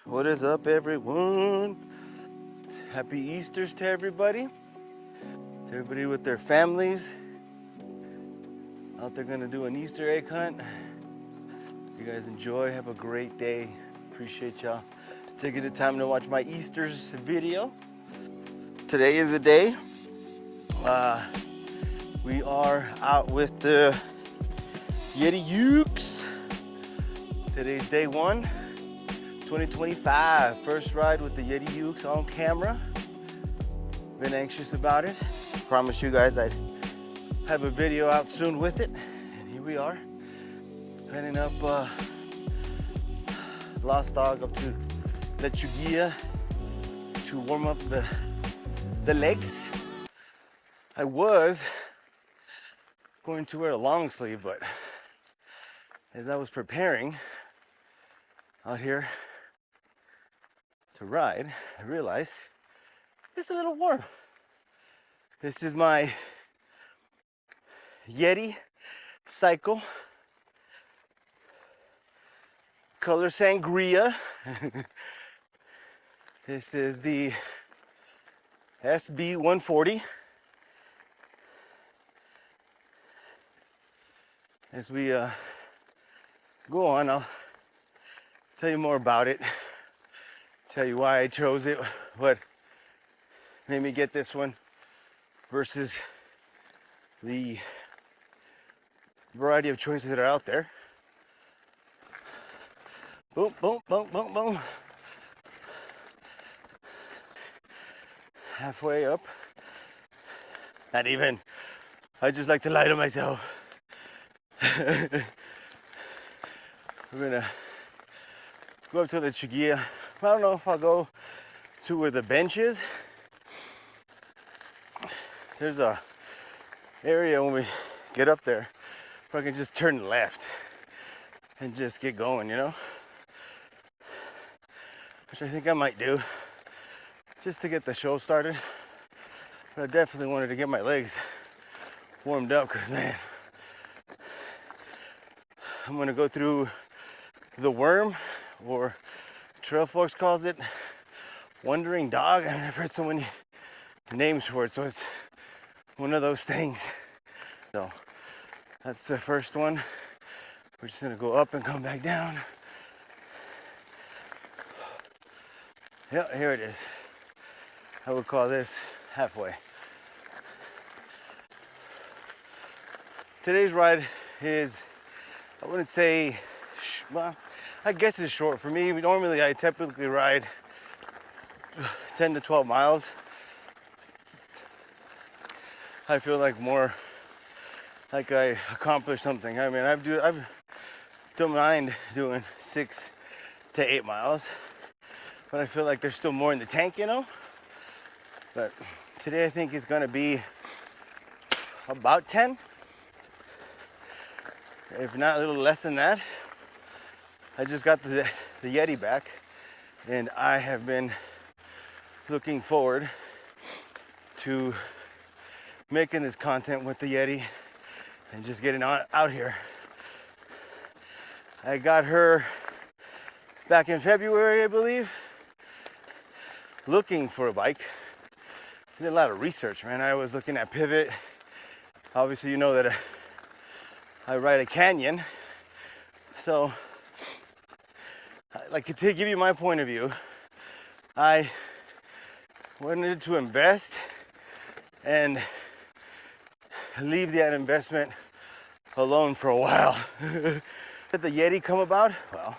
What is up, everyone? Happy Easters to everybody. To everybody with their families out there gonna do an Easter egg hunt. You guys enjoy, have a great day. Appreciate y'all taking the time to watch my Easter's video. Today is the day. We are out with the Yeti Ukes. Today's day 1, 2025. First ride with the Yeti Ukes on camera. Been anxious about it. Promised you guys I'd have a video out soon with it. And here we are. Heading up Lost Dog up to Lechuguilla to warm up the legs. I was going to wear a long sleeve, but as I was preparing out here to ride, I realized it's a little warm. This is my Yeti Cycle color sangria. This is the SB140. As we go on, I'll tell you more about it, tell you why I chose it, what made me get this one versus the variety of choices that are out there. Boom, boom, boom, boom, boom. Halfway up. Not even. I just like to lie to myself. We're gonna go up to the Lechuguilla. I don't know if I'll go to where the bench is. There's a area when we get up there where I can just turn left and just get going, you know? Which I think I might do just to get the show started. But I definitely wanted to get my legs warmed up because, man, I'm gonna go through the worm, or Trail Folks calls it Wandering Dog. I mean, I've heard so many names for it, so it's one of those things. So that's the first one. We're just gonna go up and come back down. Yeah, here it is. I would call this halfway. Today's ride is, I wouldn't say, well, I guess it's short for me. Normally I typically ride 10 to 12 miles. I feel like more like I accomplished something. I mean, I don't mind doing 6 to 8 miles, but I feel like there's still more in the tank, you know? But today I think it's gonna be about 10, if not a little less than that. I just got the Yeti back, and I have been looking forward to making this content with the Yeti and just getting out here. I got her back in February, I believe, looking for a bike. I did a lot of research, man. I was looking at Pivot. Obviously, you know that I ride a Canyon. So, like, to give you my point of view, I wanted to invest and leave that investment alone for a while. Did the Yeti come about? Well,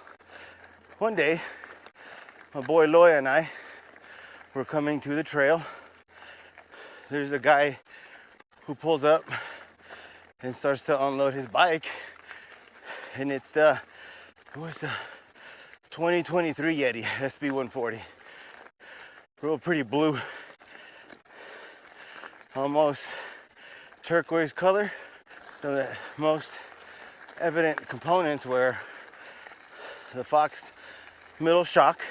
one day, my boy Loya and I were coming to the trail. There's a guy who pulls up and starts to unload his bike, and it's the 2023 Yeti SB140. Real pretty blue, almost turquoise color. So the most evident components were the Fox middle shock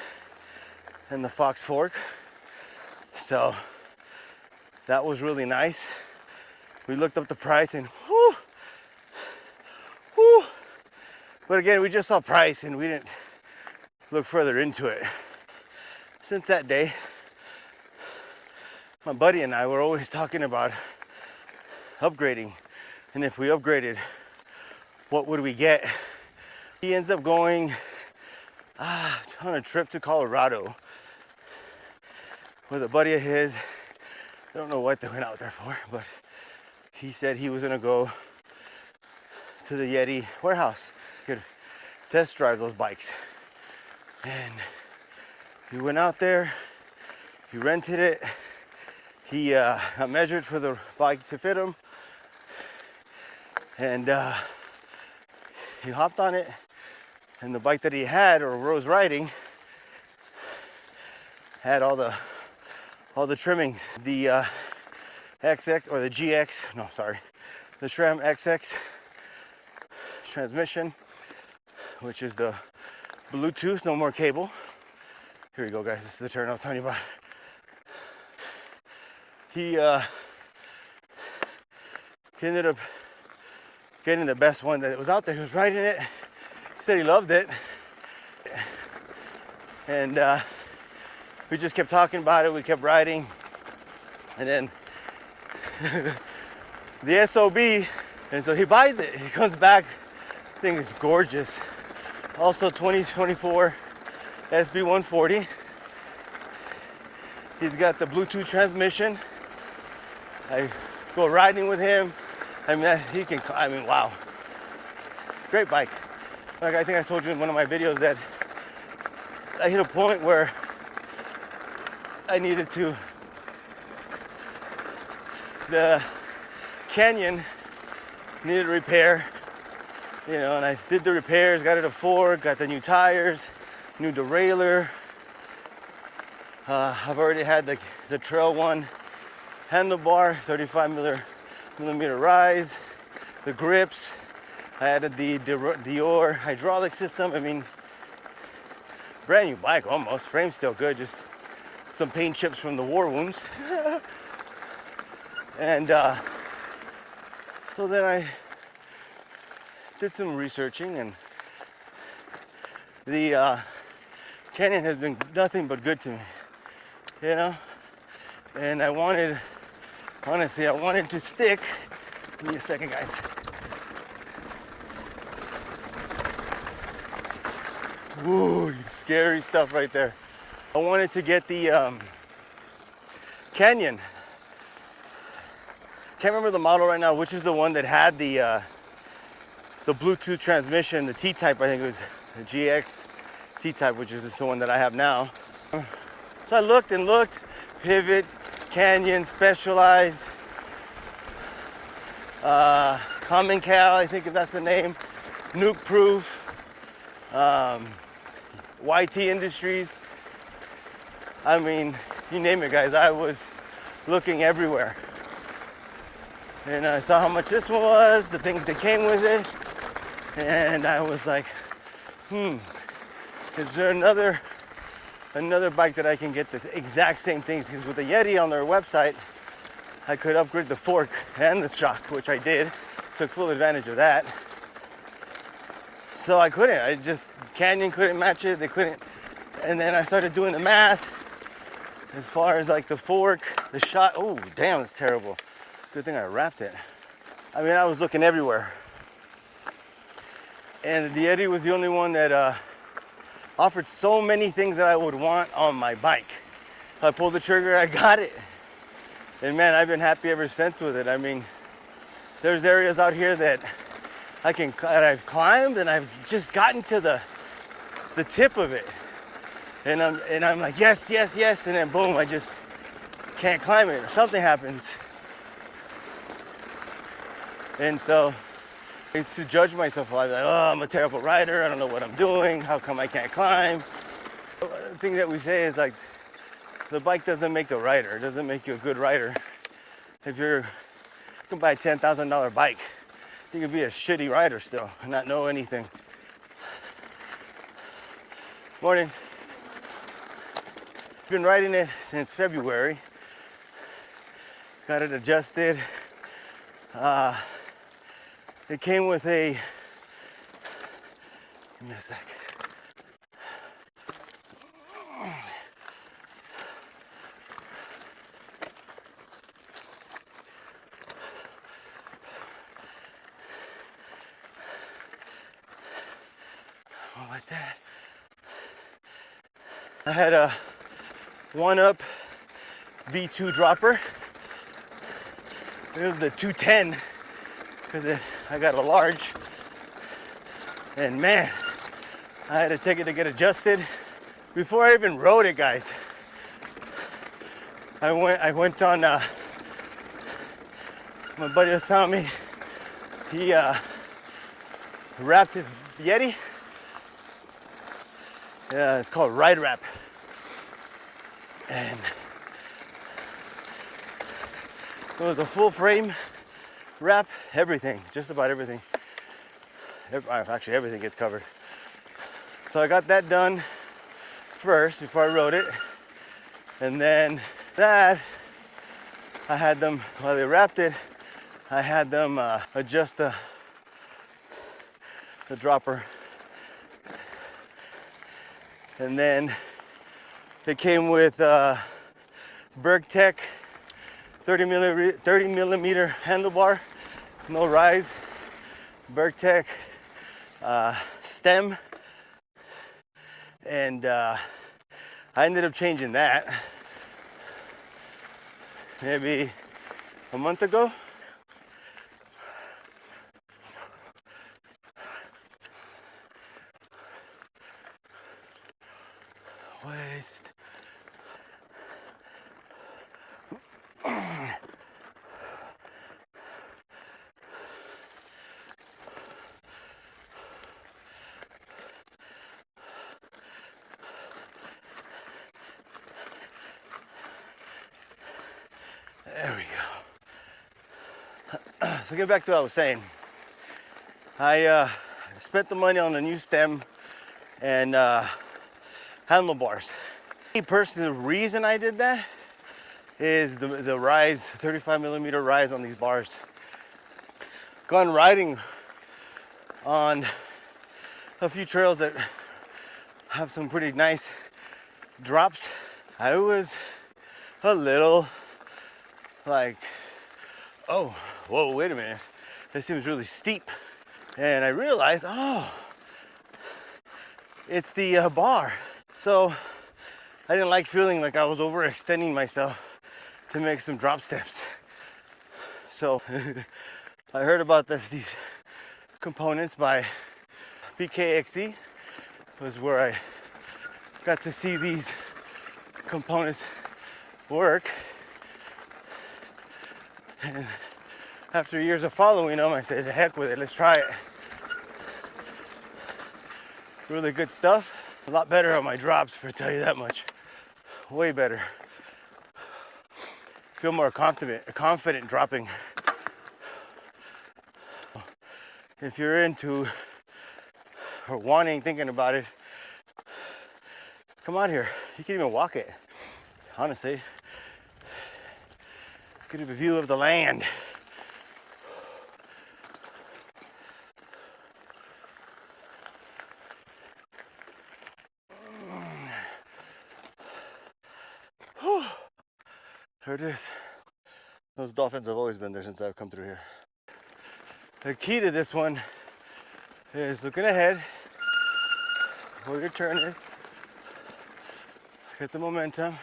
and the Fox fork. So that was really nice. We looked up the price and whoo. But again, we just saw price and we didn't look further into it. since that day, my buddy and I were always talking about upgrading. And if we upgraded, what would we get? He ends up going on a trip to Colorado with a buddy of his. I don't know what they went out there for, but he said he was gonna go to the Yeti warehouse. He could test drive those bikes. And he went out there, he rented it, he got measured for the bike to fit him, and he hopped on it, and the bike that he had or was riding had all the trimmings. The XX or the GX, no, sorry, the SRAM XX transmission, which is the Bluetooth, no more cable. Here we go, guys. This is the turn I was telling you about. He ended up getting the best one that was out there. He was riding it. He said he loved it. And we just kept talking about it. We kept riding. And then the SOB, and so he buys it. He comes back. The thing is gorgeous. Also 2024 SB140. He's got the Bluetooth transmission. I go riding with him. I mean, wow. Great bike. Like I think I told you in one of my videos that I hit a point where I needed to, the Canyon needed repair, you know, and I did the repairs, got it a fork, got the new tires, new derailleur. I've already had the Trail One handlebar, 35 millimeter rise, the grips. I added the Dior hydraulic system. I mean, brand new bike almost. Frame's still good, just some paint chips from the war wounds. And so then I did some researching, and the Canyon has been nothing but good to me, you know? And I wanted to stick. Give me a second, guys. Ooh, scary stuff right there. I wanted to get the Canyon. Can't remember the model right now, which is the one that had the Bluetooth transmission, the T-Type. I think it was the GX T-Type, which is the one that I have now. So I looked and looked. Pivot, Canyon, Specialized, Common Cal, I think if that's the name, Nuke Proof, YT Industries. I mean, you name it, guys. I was looking everywhere. And I saw how much this one was, the things that came with it. And I was like, is there another bike that I can get this exact same things? Because with the Yeti on their website, I could upgrade the fork and the shock, which I did. Took full advantage of that. So I couldn't. Canyon couldn't match it. They couldn't. And then I started doing the math as far as like the fork, the shot. Oh, damn, it's terrible. Good thing I wrapped it. I mean, I was looking everywhere. And the Yeti was the only one that offered so many things that I would want on my bike. I pulled the trigger, I got it. And man, I've been happy ever since with it. I mean, there's areas out here that I've climbed, and I've just gotten to the tip of it. And I'm like, yes, yes, yes, and then boom, I just can't climb it, or something happens. And so it's to judge myself. I'm like, oh, I'm a terrible rider. I don't know what I'm doing. How come I can't climb? The thing that we say is like, the bike doesn't make the rider. It doesn't make you a good rider. If you can buy a $10,000 bike, you can be a shitty rider still and not know anything. Morning. I've been riding it since February. Got it adjusted. It came with a, give me a sec. like that. I had a 1-up V2 dropper. It was the 210 because I got a large, and man, I had to take it to get adjusted. Before I even rode it, guys, I went on. My buddy was telling me he wrapped his Yeti. Yeah, it's called ride wrap, and it was a full frame wrap, everything, just about everything. Actually, everything gets covered. So I got that done first before I rode it, and then that I had them, while they wrapped it, I had them adjust the dropper, and then they came with Bergtech 30 millimeter handlebar, no rise, Bergtech stem, and I ended up changing that maybe a month ago. Waist. There we go. So get back to what I was saying. I spent the money on a new stem and handlebars. Me personally, the reason I did that is the rise, 35 millimeter rise on these bars. Gone riding on a few trails that have some pretty nice drops. I was a little like, oh, whoa, wait a minute. This seems really steep. And I realized, oh, it's the bar. So I didn't like feeling like I was overextending myself to make some drop steps. So I heard about these components by BKXE. Was where I got to see these components work. And after years of following them, I said, the heck with it, let's try it. Really good stuff. A lot better on my drops, for I tell you that much. Way better. Feel more confident dropping. If you're into or thinking about it, come out here. You can even walk it. Honestly, get a view of the land. There it is. Those dolphins have always been there since I've come through here. The key to this one is looking ahead, where you're turning, get the momentum,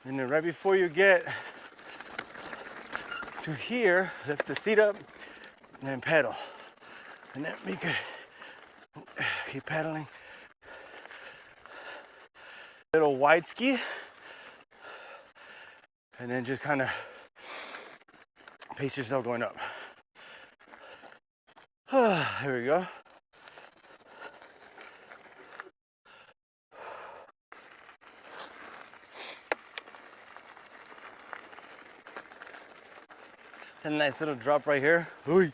and then right before you get to here, lift the seat up, and then pedal. And then we could keep pedaling. Little wide ski, and then just kind of pace yourself going up. Here we go. A nice little drop right here. Ooh.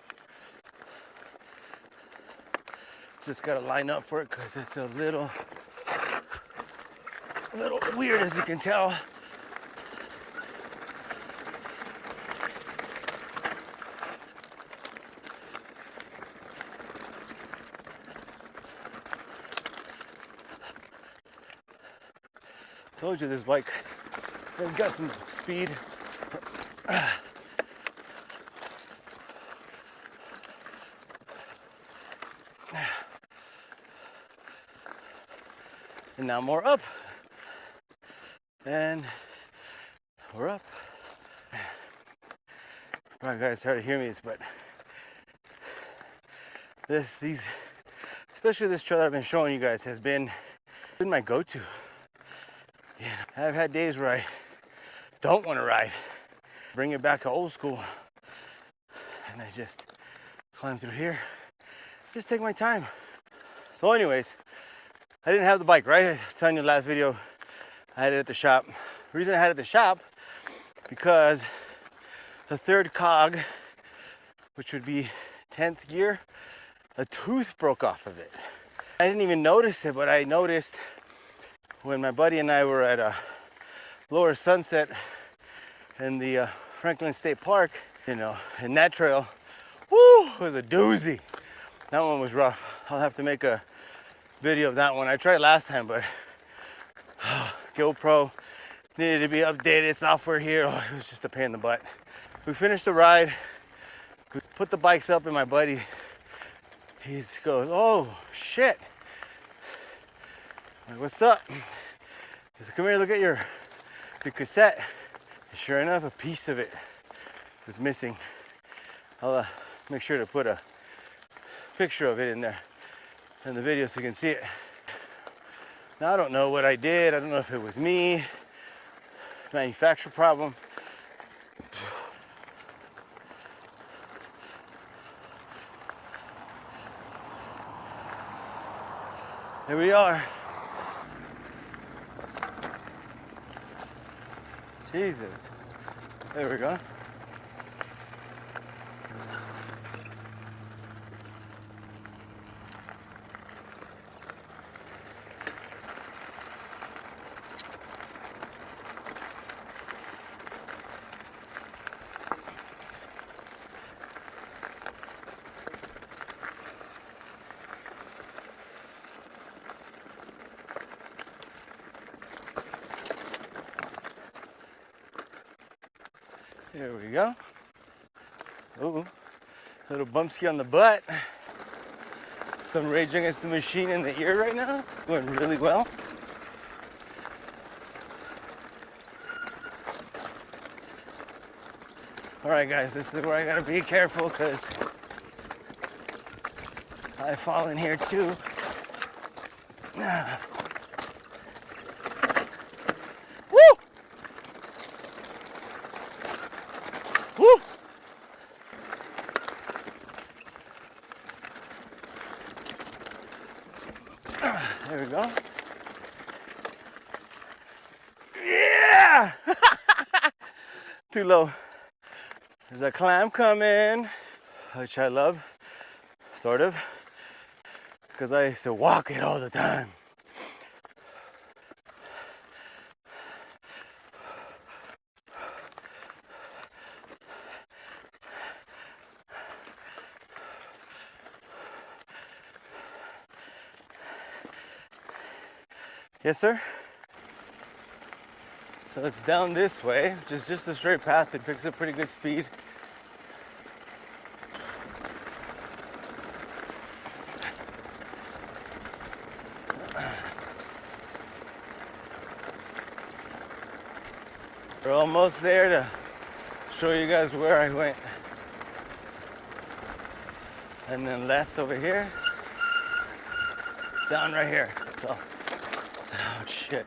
Just gotta line up for it because it's a little weird, as you can tell. Told you this bike has got some speed. And now more up. And we're up. Probably guys hard to hear me, but especially this trail that I've been showing you guys has been my go-to. Yeah, I've had days where I don't want to ride. Bring it back to old school. And I just climb through here. Just take my time. So anyways, I didn't have the bike, right? I was telling you in the last video, I had it at the shop. The reason I had it at the shop, because the third cog, which would be 10th gear, a tooth broke off of it. I didn't even notice it, but I noticed when my buddy and I were at a Lower Sunset in the Franklin State Park, you know, in that trail, woo, it was a doozy. That one was rough. I'll have to make a video of that one. I tried last time, but GoPro needed to be updated, software here. Oh, it was just a pain in the butt. We finished the ride. We put the bikes up, and my buddy, he goes, "Oh, shit." I'm like, "What's up?" He said, "Come here, look at your cassette." And sure enough, a piece of it was missing. I'll make sure to put a picture of it in there in the video so you can see it. Now, I don't know what I did. I don't know if it was me, manufacturer problem. Here we are. Jesus. There we go. There we go. Ooh, little bumpsky on the butt. Some Rage Against the Machine in the ear right now. It's going really well. All right, guys, this is where I gotta be careful because I fall in here too. Woo! There we go. Yeah! Too low. There's a climb coming, which I love, sort of, because I used to walk it all the time. Yes, sir. So it's down this way, which is just a straight path. It picks up pretty good speed. We're almost there to show you guys where I went. And then left over here, down right here. So, oh shit.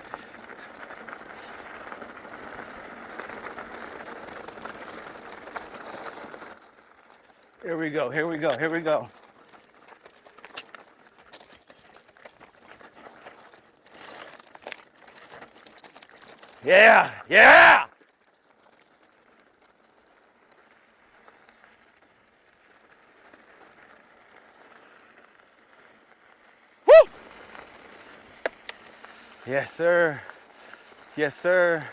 Here we go, here we go, here we go. Yeah, yeah! Woo! Yes, sir. Yes, sir.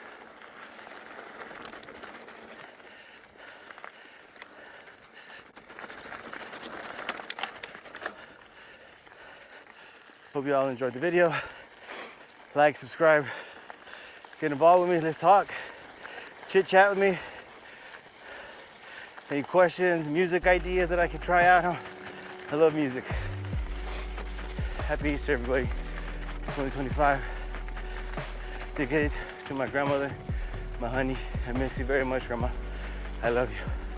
Hope you all enjoyed the video. Like, subscribe, get involved with me, let's talk, chit chat with me. Any questions, music ideas that I can try out? I love music. Happy Easter, everybody. 2025. Dedicate it to my grandmother, my honey. I miss you very much, Grandma. I love you.